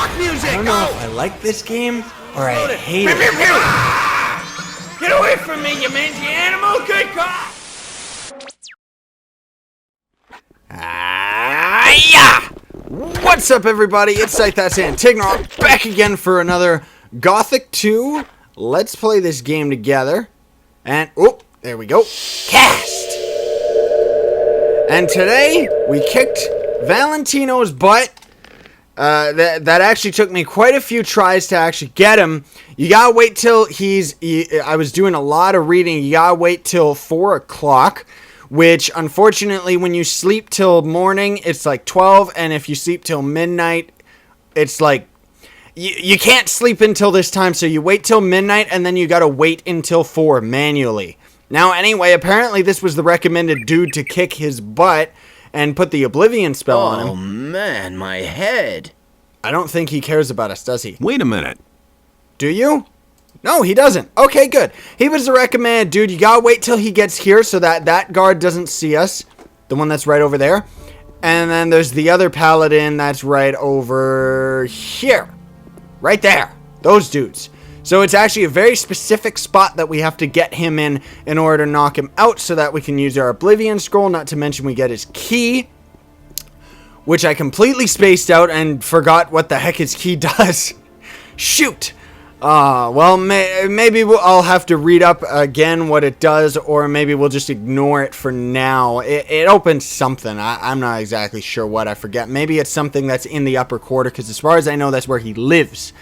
rock music. I don't know if I like this game or I hate it. Get away from me, you mangy animal! Good call! Yeah! What's up, everybody? It's Scythe and Tignar back again for another Gothic 2. Let's play this game together. And, oh, there we go. Cast! And today, we kicked Valentino's butt. That actually took me quite a few tries to actually get him. You gotta wait till I was doing a lot of reading. You gotta wait till 4 o'clock. Which, unfortunately, when you sleep till morning, it's like 12. And if you sleep till midnight, it's like... You can't sleep until this time, so you wait till midnight, and then you gotta wait until 4 manually. Now, anyway, apparently this was the recommended dude to kick his butt and put the Oblivion spell on him. Oh, man, my head. I don't think he cares about us, does he? Wait a minute. Do you? No, he doesn't. Okay, good. He was the recommended dude. You gotta wait till he gets here so that guard doesn't see us. The one that's right over there. And then there's the other paladin that's right over here. Right there. Those dudes. So it's actually a very specific spot that we have to get him in order to knock him out so that we can use our Oblivion scroll. Not to mention we get his key, which I completely spaced out and forgot what the heck his key does. Shoot. Well, maybe I'll have to read up again what it does, or maybe we'll just ignore it for now. It opens something. I'm not exactly sure what. I forget. Maybe it's something that's in the upper quarter, because as far as I know, that's where he lives.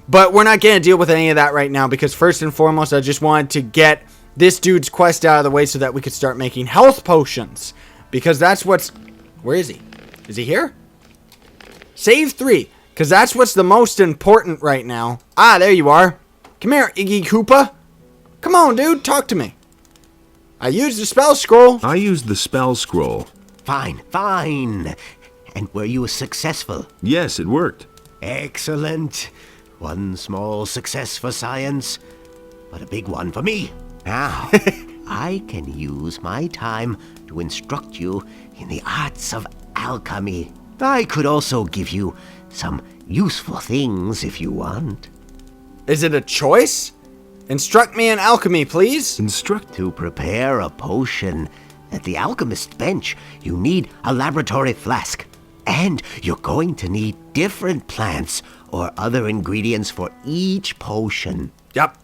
But we're not going to deal with any of that right now, because first and foremost, I just wanted to get this dude's quest out of the way so that we could start making health potions. Because that's what's... Where is he? Is he here? Save 3. Because that's what's the most important right now. Ah, there you are. Come here, Iggy Koopa. Come on, dude. Talk to me. I used the spell scroll. I used the spell scroll. Fine. And were you successful? Yes, it worked. Excellent. One small success for science, but a big one for me. Now, I can use my time to instruct you in the arts of alchemy. I could also give you some useful things if you want. Is it a choice? Instruct me in alchemy, please. To prepare a potion at the alchemist's bench, you need a laboratory flask. And you're going to need different plants or other ingredients for each potion. Yep.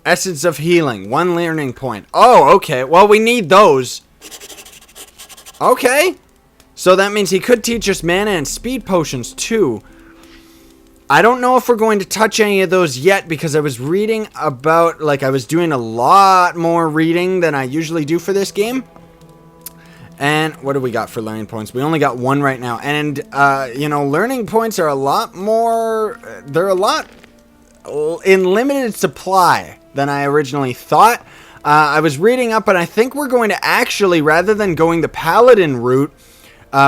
Essence of healing, 1 learning point. Oh, okay. Well, we need those. Okay. So that means he could teach us mana and speed potions too. I don't know if we're going to touch any of those yet because I was reading about, I was doing a lot more reading than I usually do for this game. And what do we got for learning points? We only got 1 right now. And, learning points are a lot more... They're a lot in limited supply than I originally thought. I was reading up, and I think we're going to actually, rather than going the paladin route,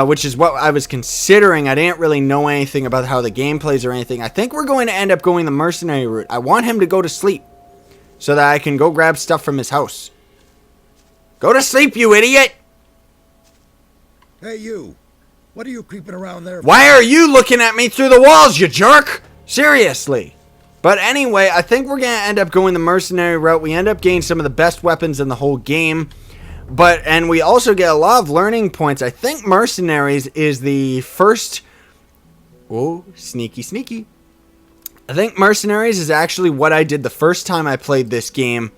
which is what I was considering, I didn't really know anything about how the game plays or anything. I think we're going to end up going the mercenary route. I want him to go to sleep so that I can go grab stuff from his house. Go to sleep, you idiot! Hey, you. What are you creeping around there for? Why are you looking at me through the walls, you jerk? Seriously. But anyway, I think we're going to end up going the mercenary route. We end up getting some of the best weapons in the whole game. And we also get a lot of learning points. I think mercenaries is the first... Oh, sneaky. I think mercenaries is actually what I did the first time I played this game.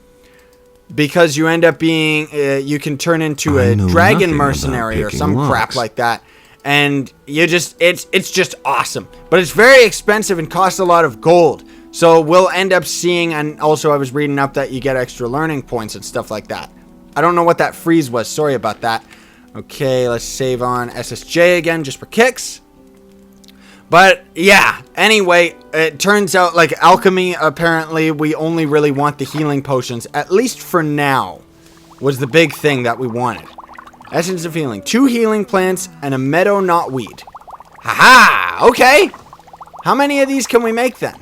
Because you end up being, you can turn into a dragon mercenary or some crap like that. And you just, it's just awesome. But it's very expensive and costs a lot of gold. So we'll end up seeing, and also I was reading up that you get extra learning points and stuff like that. I don't know what that freeze was. Sorry about that. Okay, let's save on SSJ again just for kicks. But, yeah, anyway, it turns out, alchemy, apparently, we only really want the healing potions, at least for now, was the big thing that we wanted. Essence of healing, 2 healing plants, and a meadow knotweed. Haha, okay. How many of these can we make, then?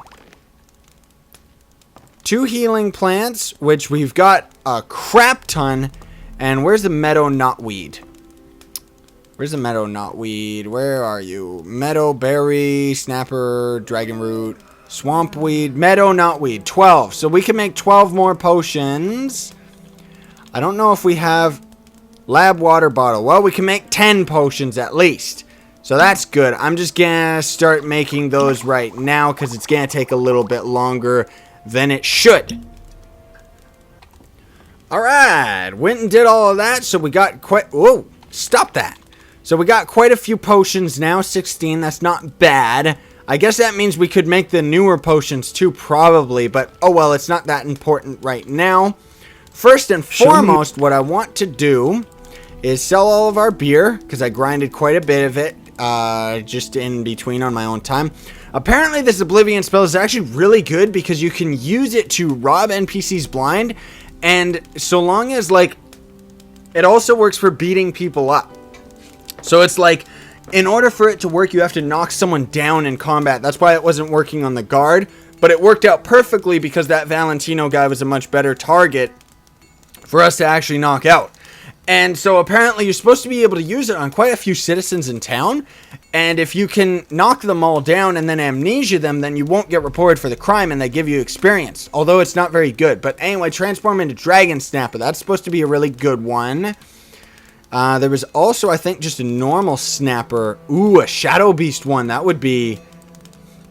2 healing plants, which we've got a crap ton, and where's the meadow knotweed? Where's the meadow knotweed? Where are you? Meadow berry, snapper, dragon root, swampweed, meadow knotweed. 12. So we can make 12 more potions. I don't know if we have lab water bottle. Well, we can make 10 potions at least. So that's good. I'm just gonna start making those right now because it's gonna take a little bit longer than it should. Alright, went and did all of that, so we got quite... Whoa, stop that. So we got quite a few potions now, 16, that's not bad. I guess that means we could make the newer potions too, probably, but oh well, it's not that important right now. First and foremost, what I want to do is sell all of our beer, because I grinded quite a bit of it, just in between on my own time. Apparently this Oblivion spell is actually really good because you can use it to rob NPCs blind. And so long as, like, it also works for beating people up. So it's like, in order for it to work, you have to knock someone down in combat. That's why it wasn't working on the guard. But it worked out perfectly because that Valentino guy was a much better target for us to actually knock out. And so apparently you're supposed to be able to use it on quite a few citizens in town. And if you can knock them all down and then amnesia them, then you won't get reported for the crime and they give you experience. Although it's not very good. But anyway, transform into Dragon Snapper. That's supposed to be a really good one. There was also, I think, just a normal Snapper. Ooh, a Shadow Beast one. That would be...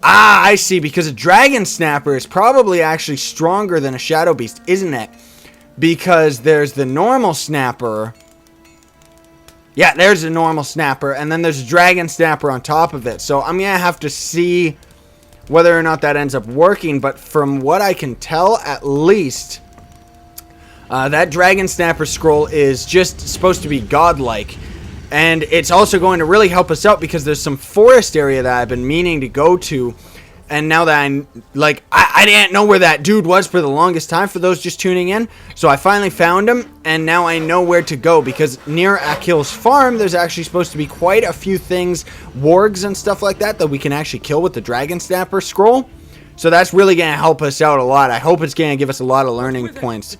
Ah, I see. Because a Dragon Snapper is probably actually stronger than a Shadow Beast, isn't it? Because there's the normal Snapper. Yeah, there's a normal Snapper. And then there's a Dragon Snapper on top of it. So I'm going to have to see whether or not that ends up working. But from what I can tell, at least, that Dragon Snapper scroll is just supposed to be godlike. And it's also going to really help us out because there's some forest area that I've been meaning to go to. And now that I didn't know where that dude was for the longest time, for those just tuning in. So I finally found him, and now I know where to go. Because near Akil's farm, there's actually supposed to be quite a few things, wargs and stuff like that we can actually kill with the Dragon Snapper scroll. So that's really going to help us out a lot. I hope it's going to give us a lot of learning points.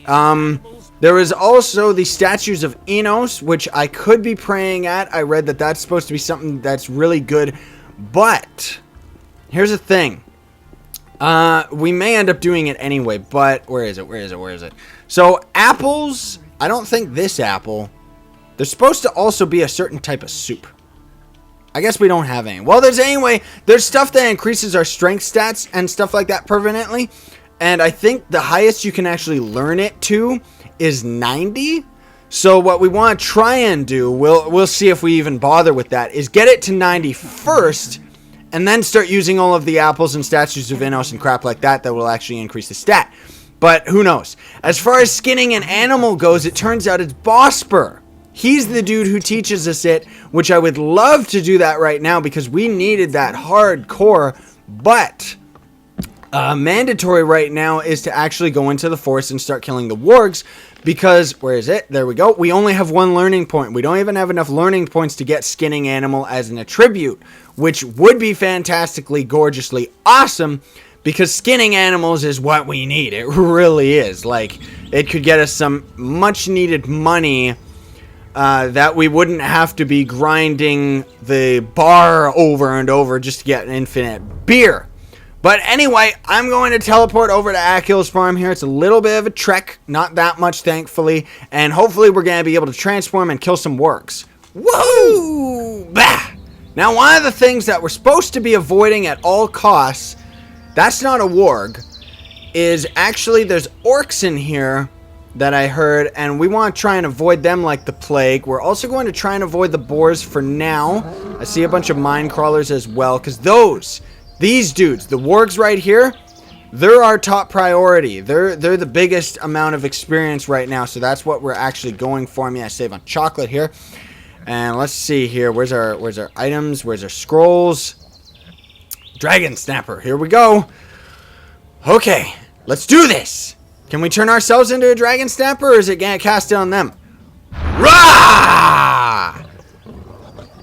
There is also the statues of Innos, which I could be praying at. I read that that's supposed to be something that's really good. But... here's the thing. We may end up doing it anyway, but where is it? So apples, I don't think this apple. There's supposed to also be a certain type of soup. I guess we don't have any. Well, there's stuff that increases our strength stats and stuff like that permanently. And I think the highest you can actually learn it to is 90. So what we want to try and do, we'll see if we even bother with that, is get it to 90 first. And then start using all of the apples and statues of Innos and crap like that will actually increase the stat. But who knows? As far as skinning an animal goes, it turns out it's Bosper. He's the dude who teaches us it, which I would love to do that right now because we needed that hardcore. But mandatory right now is to actually go into the forest and start killing the wargs. Because, where is it? There we go. We only have one learning point. We don't even have enough learning points to get skinning animal as an attribute. Which would be fantastically, gorgeously awesome. Because skinning animals is what we need. It really is. Like, it could get us some much needed money. That we wouldn't have to be grinding the bar over and over just to get infinite beer. But anyway, I'm going to teleport over to Akil's farm here. It's a little bit of a trek. Not that much, thankfully. And hopefully we're going to be able to transform and kill some wargs. Woo! Bah! Now, one of the things that we're supposed to be avoiding at all costs, that's not a warg, is actually there's orcs in here that I heard. And we want to try and avoid them like the plague. We're also going to try and avoid the boars for now. I see a bunch of mine crawlers as well. Because these dudes, the wargs right here, they're our top priority. They're the biggest amount of experience right now. So that's what we're actually going for. I save on chocolate here. And let's see here. Where's our items? Where's our scrolls? Dragon Snapper. Here we go. Okay, let's do this. Can we turn ourselves into a Dragon Snapper, or is it going to cast it on them? Rah!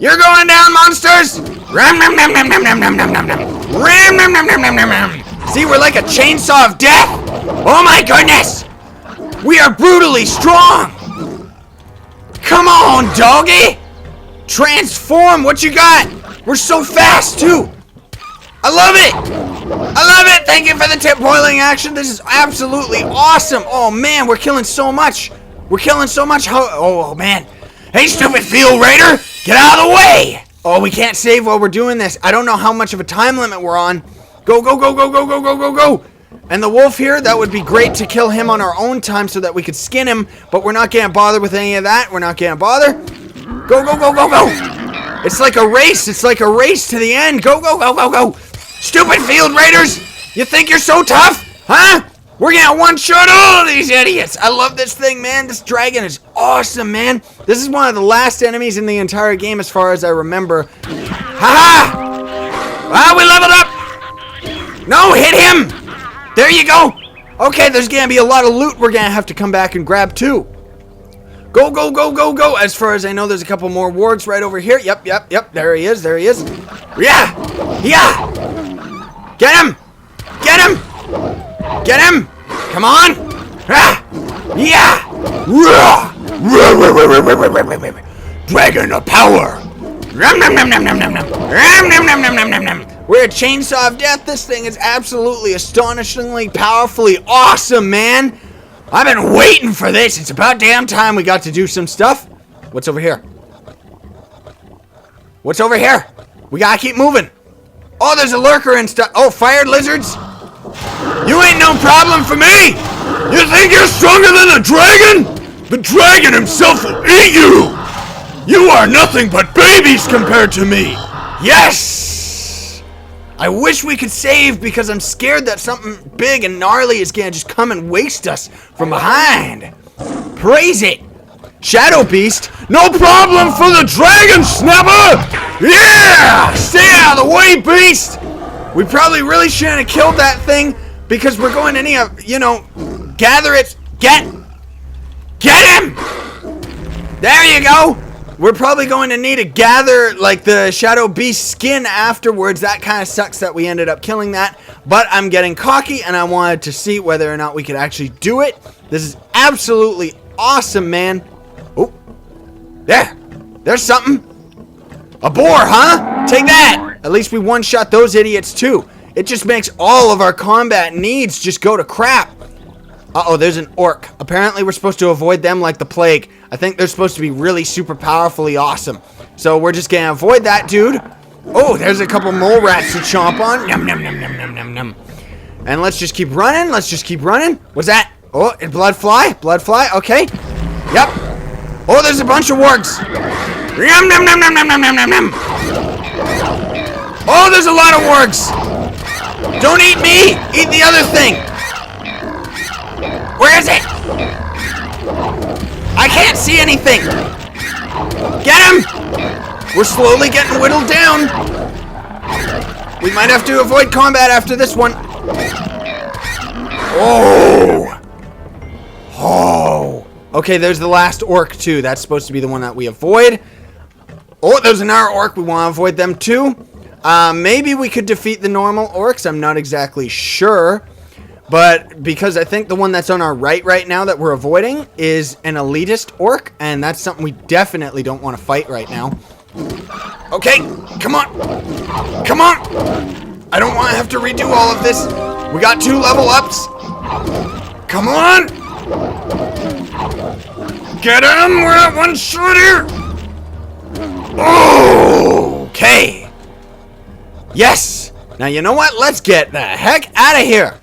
You're going down, monsters! Ram, nam, nam, nam, nam, nam, nam, nam, nam, nam. Ram, nam, nam, nam, nam, nam, nam. See, we're like a chainsaw of death! Oh my goodness! We are brutally strong! Come on, doggy! Transform! What you got? We're so fast, too! I love it! I love it! Thank you for the tip boiling action. This is absolutely awesome. Oh, man, we're killing so much. We're killing so much. Oh, man. Hey, stupid field raider! Get out of the way! Oh, we can't save while we're doing this. I don't know how much of a time limit we're on. Go, go, go, go, go, go, go, go, go! And the wolf here, that would be great to kill him on our own time so that we could skin him, but we're not gonna bother with any of that. We're not gonna bother. Go, go, go, go, go! It's like a race. It's like a race to the end. Go, go, go, go, go! Stupid field raiders! You think you're so tough? Huh? We're gonna one-shot all of these idiots! I love this thing, man. This dragon is awesome, man. This is one of the last enemies in the entire game as far as I remember. Ha-ha! Ah, we leveled up! No, hit him! There you go! Okay, there's gonna be a lot of loot we're gonna have to come back and grab, too. Go, go, go, go, go! As far as I know, there's a couple more wargs right over here. Yep, yep, yep. There he is, there he is. Yeah! Yeah! Get him! Get him! Get him! Come on! Ah! Yeah! Dragon of power! We're a chainsaw of death. This thing is absolutely astonishingly powerfully awesome, man! I've been waiting for this. It's about damn time we got to do some stuff. What's over here? What's over here? We gotta keep moving. Oh, there's a lurker and stuff. Oh, fire lizards? You ain't no problem for me! You think you're stronger than the dragon? The dragon himself will eat you! You are nothing but babies compared to me! Yes! I wish we could save because I'm scared that something big and gnarly is gonna just come and waste us from behind. Praise it! Shadow Beast, no problem for the dragon snapper! Yeah! Stay out of the way, beast! We probably really shouldn't have killed that thing because we're going to need, gather it. Get him! There you go! We're probably going to need to gather, like, the Shadow Beast skin afterwards. That kind of sucks that we ended up killing that. But I'm getting cocky, and I wanted to see whether or not we could actually do it. This is absolutely awesome, man. Oh, there's something. A boar, huh? Take that! At least we one-shot those idiots, too. It just makes all of our combat needs just go to crap. Uh-oh, there's an orc. Apparently, we're supposed to avoid them like the plague. I think they're supposed to be really super powerfully awesome. So we're just gonna avoid that, dude. Oh, there's a couple mole rats to chomp on. Yum, yum, yum, yum, yum, yum, yum. And let's just keep running. Let's just keep running. What's that? Oh, blood fly? Blood fly? Okay. Yep. Oh, there's a bunch of wargs. Yum, yum, yum, yum, yum, yum, yum, yum. Oh, there's a lot of wargs. Don't eat me. Eat the other thing. Where is it? I can't see anything. Get him! We're slowly getting whittled down. We might have to avoid combat after this one. Oh! Oh! Okay, there's the last orc too. That's supposed to be the one that we avoid. Oh, there's another orc. We want to avoid them too. Maybe we could defeat the normal orcs. I'm not exactly sure. But because I think the one that's on our right now that we're avoiding is an elitist orc, and that's something we definitely don't want to fight right now. Okay, come on. Come on. I don't want to have to redo all of this. We got 2 level ups. Come on. Get him. We're at 1 shot here. Okay. Yes. Now, you know what? Let's get the heck out of here.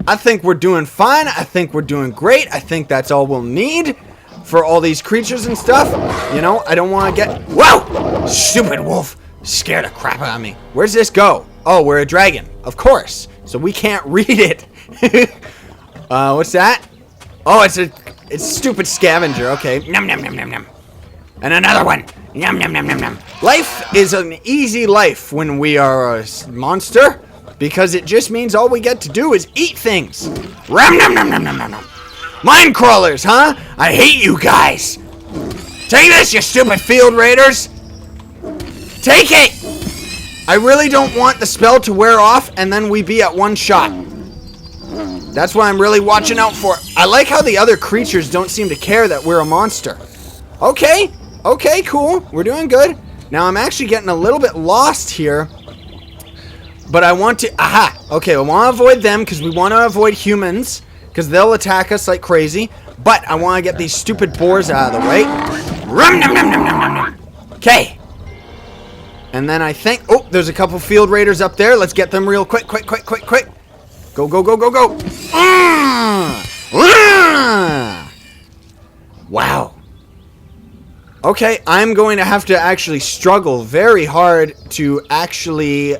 I think we're doing fine. I think we're doing great. I think that's all we'll need for all these creatures and stuff. You know, I don't want to get... Whoa! Stupid wolf. Scared the crap out of me. Where's this go? Oh, we're a dragon. Of course. So we can't read it. What's that? Oh, it's stupid scavenger. Okay. Num, num, num, num, num. And another one. Yum, yum, yum, yum, yum. Life is an easy life when we are a monster. Because it just means all we get to do is eat things. Rum, num, num, num, num, num, num. Mine crawlers, huh? I hate you guys. Take this, you stupid field raiders. Take it. I really don't want the spell to wear off and then we be at 1 shot. That's what I'm really watching out for. I like how the other creatures don't seem to care that we're a monster. Okay. Okay, cool. We're doing good. Now, I'm actually getting a little bit lost here. But I want to... Aha! Okay, we want to avoid them because we want to avoid humans. Because they'll attack us like crazy. But I want to get these stupid boars out of the way. Okay. And then I think... Oh, there's a couple field raiders up there. Let's get them real quick. Quick. Go. Wow. Okay, I'm going to have to actually struggle very hard to actually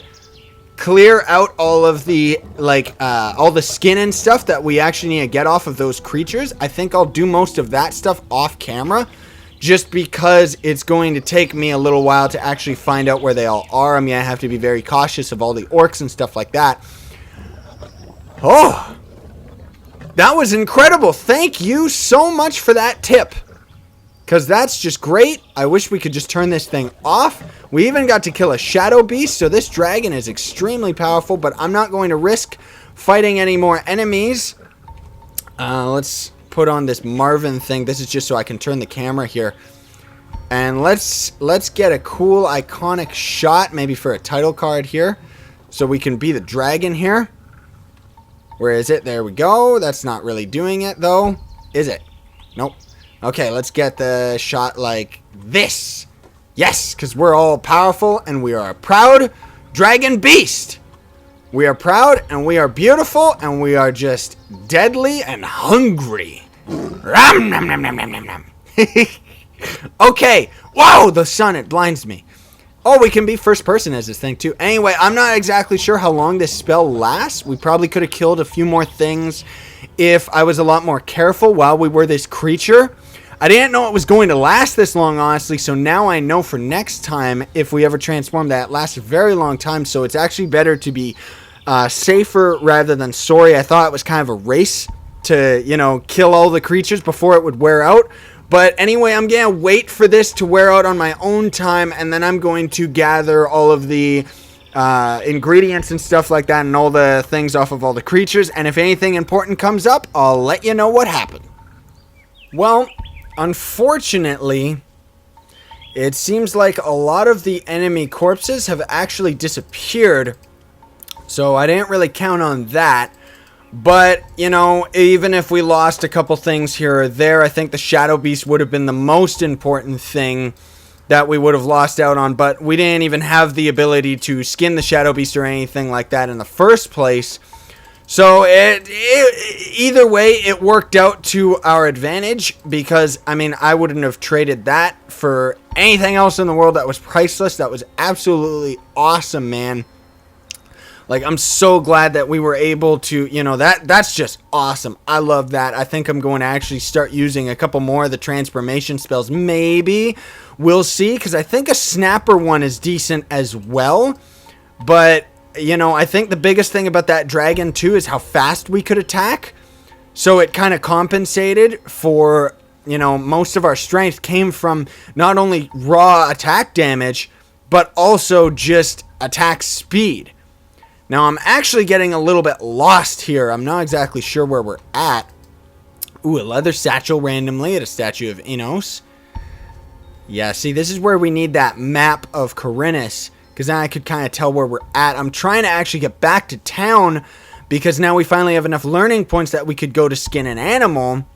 clear out all of the, all the skin and stuff that we actually need to get off of those creatures. I think I'll do most of that stuff off camera, just because it's going to take me a little while to actually find out where they all are. I mean, I have to be very cautious of all the orcs and stuff like that. Oh, that was incredible. Thank you so much for that tip. Because that's just great. I wish we could just turn this thing off. We even got to kill a shadow beast. So this dragon is extremely powerful. But I'm not going to risk fighting any more enemies. Let's put on this Marvin thing. This is just so I can turn the camera here. And let's get a cool iconic shot. Maybe for a title card here. So we can be the dragon here. Where is it? There we go. That's not really doing it though. Is it? Nope. Okay, let's get the shot like this. Yes, because we're all powerful and we are a proud dragon beast. We are proud and we are beautiful and we are just deadly and hungry. Ram, nom, nom, nom, nom, nom, nom. Okay. Whoa, the sun, it blinds me. Oh, we can be first person as this thing too. Anyway, I'm not exactly sure how long this spell lasts. We probably could have killed a few more things if I was a lot more careful while we were this creature. I didn't know it was going to last this long, honestly, so now I know for next time, if we ever transform, that it lasts a very long time, so it's actually better to be safer rather than sorry. I thought it was kind of a race to, kill all the creatures before it would wear out. But anyway, I'm going to wait for this to wear out on my own time, and then I'm going to gather all of the ingredients and stuff like that and all the things off of all the creatures, and if anything important comes up, I'll let you know what happened. Well, unfortunately, it seems like a lot of the enemy corpses have actually disappeared, so I didn't really count on that. But, even if we lost a couple things here or there, I think the Shadow Beast would have been the most important thing that we would have lost out on. But we didn't even have the ability to skin the Shadow Beast or anything like that in the first place. So, either way, it worked out to our advantage. Because, I wouldn't have traded that for anything else in the world. That was priceless. That was absolutely awesome, man. Like, I'm so glad that we were able to, that's just awesome. I love that. I think I'm going to actually start using a couple more of the transformation spells. Maybe. We'll see, because I think a snapper one is decent as well. But, I think the biggest thing about that dragon, too, is how fast we could attack. So it kind of compensated for, most of our strength came from not only raw attack damage, but also just attack speed. Now, I'm actually getting a little bit lost here. I'm not exactly sure where we're at. Ooh, a leather satchel randomly at a statue of Innos. Yeah, see, this is where we need that map of Corinus, because then I could kind of tell where we're at. I'm trying to actually get back to town, because now we finally have enough learning points that we could go to skin an animal.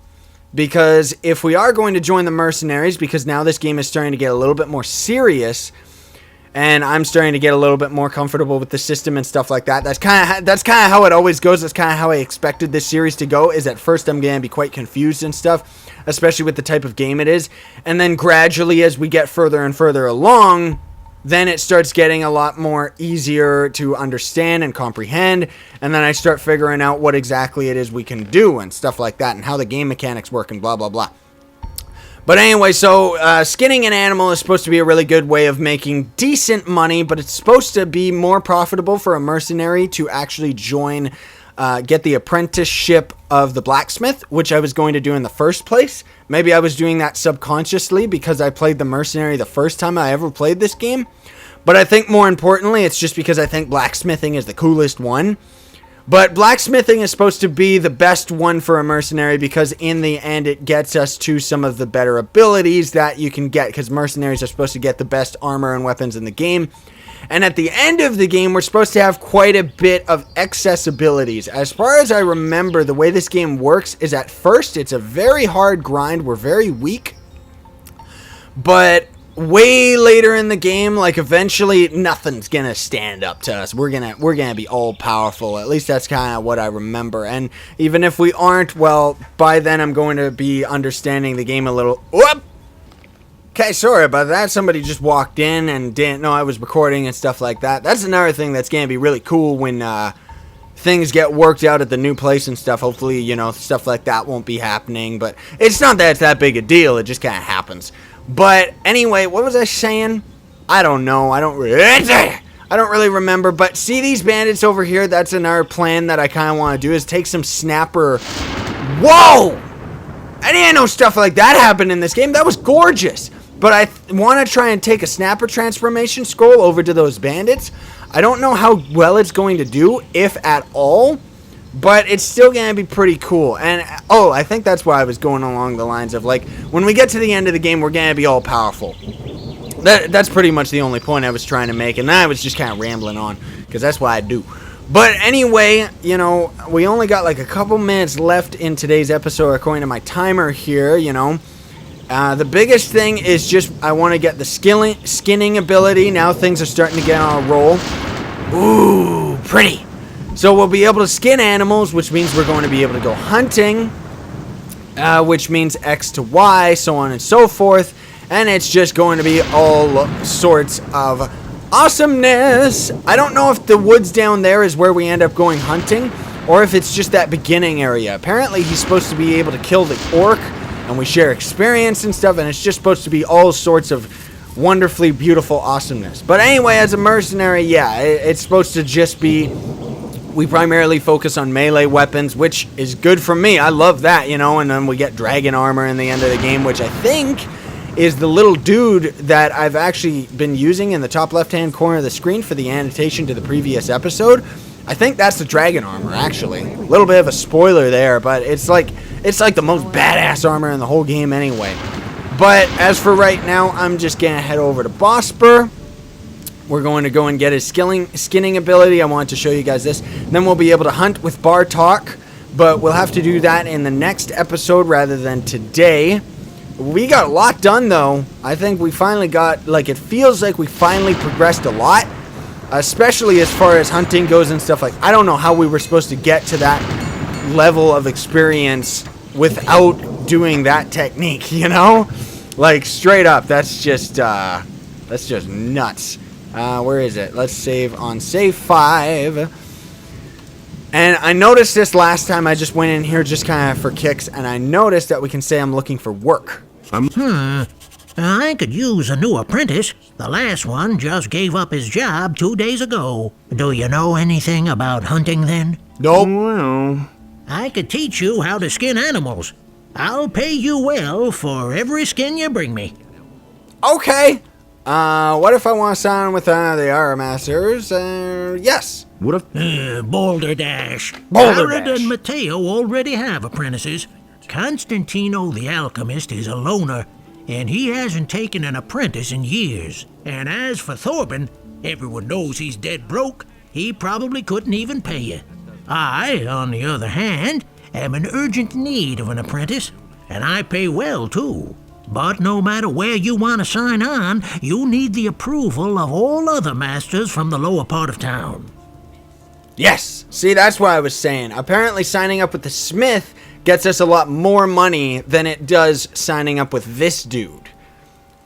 Because if we are going to join the mercenaries, because now this game is starting to get a little bit more serious, and I'm starting to get a little bit more comfortable with the system and stuff like that. That's kind of how it always goes. That's kind of how I expected this series to go. Is at first I'm going to be quite confused and stuff, especially with the type of game it is. And then gradually, as we get further and further along, then it starts getting a lot more easier to understand and comprehend. And then I start figuring out what exactly it is we can do and stuff like that, and how the game mechanics work and blah blah blah. But anyway, so skinning an animal is supposed to be a really good way of making decent money, but it's supposed to be more profitable for a mercenary to actually join, get the apprenticeship of the blacksmith, which I was going to do in the first place. Maybe I was doing that subconsciously because I played the mercenary the first time I ever played this game. But I think more importantly, it's just because I think blacksmithing is the coolest one. But blacksmithing is supposed to be the best one for a mercenary because in the end it gets us to some of the better abilities that you can get, because mercenaries are supposed to get the best armor and weapons in the game. And at the end of the game, we're supposed to have quite a bit of excess abilities. As far as I remember, the way this game works is at first it's a very hard grind. We're very weak. But way later in the game, like eventually nothing's gonna stand up to us. We're gonna be all powerful. At least that's kind of what I remember. And even if we aren't, well, by then I'm going to be understanding the game a little. Whoop! Okay, sorry about that. Somebody just walked in and didn't know I was recording and stuff like that. That's another thing that's gonna be really cool when things get worked out at the new place and stuff. Hopefully, you know, stuff like that won't be happening. But it's not that it's that big a deal. It just kind of happens. But anyway, what was I saying? I don't know. I don't really remember. But see these bandits over here? That's another plan that I kind of want to do is take some snapper. Whoa! I didn't know stuff like that happened in this game. That was gorgeous. But I want to try and take a snapper transformation scroll over to those bandits. I don't know how well it's going to do, if at all. But it's still going to be pretty cool. And, oh, I think that's why I was going along the lines of, like, when we get to the end of the game, we're going to be all powerful. That's pretty much the only point I was trying to make. And then I was just kind of rambling on, because that's what I do. But anyway, you know, we only got like a couple minutes left in today's episode according to my timer here, you know. The biggest thing is just I want to get the skinning ability. Now things are starting to get on a roll. Ooh, pretty. So we'll be able to skin animals, which means we're going to be able to go hunting, which means X to Y, so on and so forth. And it's just going to be all sorts of awesomeness. I don't know if the woods down there is where we end up going hunting, or if it's just that beginning area. Apparently he's supposed to be able to kill the orc, and we share experience and stuff, and it's just supposed to be all sorts of wonderfully beautiful awesomeness. But anyway, as a mercenary, yeah, it's supposed to just be, we primarily focus on melee weapons, which is good for me. I love that, you know, and then we get dragon armor in the end of the game, which I think is the little dude that I've actually been using in the top left-hand corner of the screen for the annotation to the previous episode. I think that's the dragon armor, actually. A little bit of a spoiler there, but it's like the most badass armor in the whole game anyway. But as for right now, I'm just gonna head over to Bosper. We're going to go and get his skinning ability. I wanted to show you guys this. Then we'll be able to hunt with Bartok, but we'll have to do that in the next episode rather than today. We got a lot done, though. I think we finally got, like, it feels like we finally progressed a lot, especially as far as hunting goes and stuff. Like, I don't know how we were supposed to get to that level of experience without doing that technique, you know? Like, straight up, that's just nuts. Where is it? Let's save on save 5. And I noticed this last time. I just went in here just kind of for kicks, and I noticed that we can say I'm looking for work. I could use a new apprentice. The last one just gave up his job 2 days ago. Do you know anything about hunting then? Nope. Well, I could teach you how to skin animals. I'll pay you well for every skin you bring me. Okay. What if I want to sign with the Armor Masters? Yes. what if... Boulder Dash. Boulder Jared Dash. and Mateo already have apprentices. Constantino the Alchemist is a loner, and he hasn't taken an apprentice in years. And as for Thorben, everyone knows he's dead broke. He probably couldn't even pay you. I, on the other hand, am in urgent need of an apprentice, and I pay well, too. But no matter where you want to sign on, you need the approval of all other masters from the lower part of town. Yes. See, that's what I was saying. Apparently signing up with the Smith gets us a lot more money than it does signing up with this dude.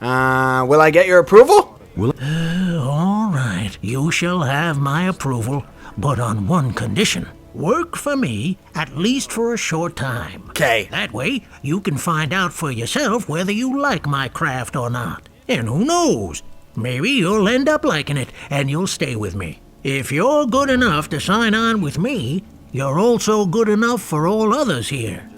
Will I get your approval? All right, you shall have my approval, but on one condition. Work for me, at least for a short time. Okay. That way, you can find out for yourself whether you like my craft or not. And who knows, maybe you'll end up liking it, and you'll stay with me. If you're good enough to sign on with me, you're also good enough for all others here.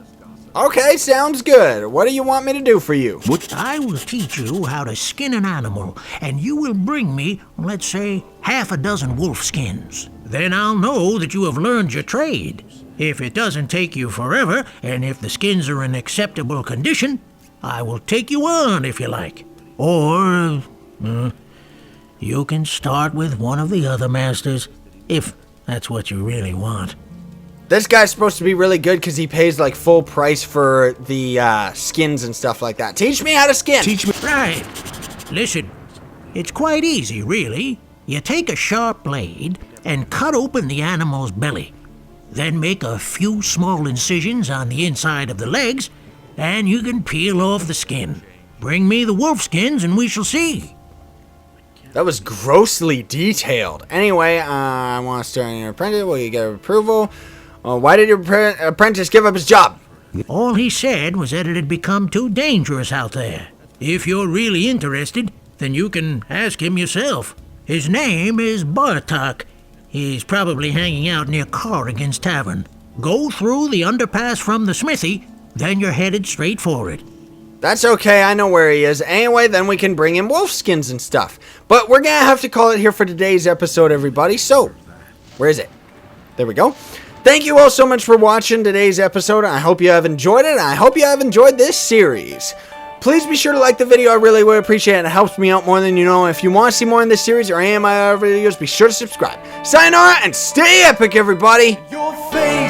Okay, sounds good. What do you want me to do for you? I will teach you how to skin an animal, and you will bring me, let's say, half a dozen wolf skins. Then I'll know that you have learned your trade. If it doesn't take you forever, and if the skins are in acceptable condition, I will take you on if you like. Or, you can start with one of the other masters, if that's what you really want. This guy's supposed to be really good because he pays like full price for the skins and stuff like that. Teach me how to skin. Teach me. Right. Listen, it's quite easy, really. You take a sharp blade and cut open the animal's belly. Then make a few small incisions on the inside of the legs, and you can peel off the skin. Bring me the wolf skins and we shall see. That was grossly detailed. Anyway, I want to start an apprentice. Will you get approval? Why did your apprentice give up his job? All he said was that it had become too dangerous out there. If you're really interested, then you can ask him yourself. His name is Bartok. He's probably hanging out near Corrigan's Tavern. Go through the underpass from the smithy, then you're headed straight for it. That's okay, I know where he is. Anyway, then we can bring him wolf skins and stuff. But we're gonna have to call it here for today's episode, everybody. So, where is it? There we go. Thank you all so much for watching today's episode. I hope you have enjoyed it, and I hope you have enjoyed this series. Please be sure to like the video. I really would appreciate it. It helps me out more than you know. If you want to see more in this series or any of my other videos, be sure to subscribe. Sayonara and stay epic, everybody! Your face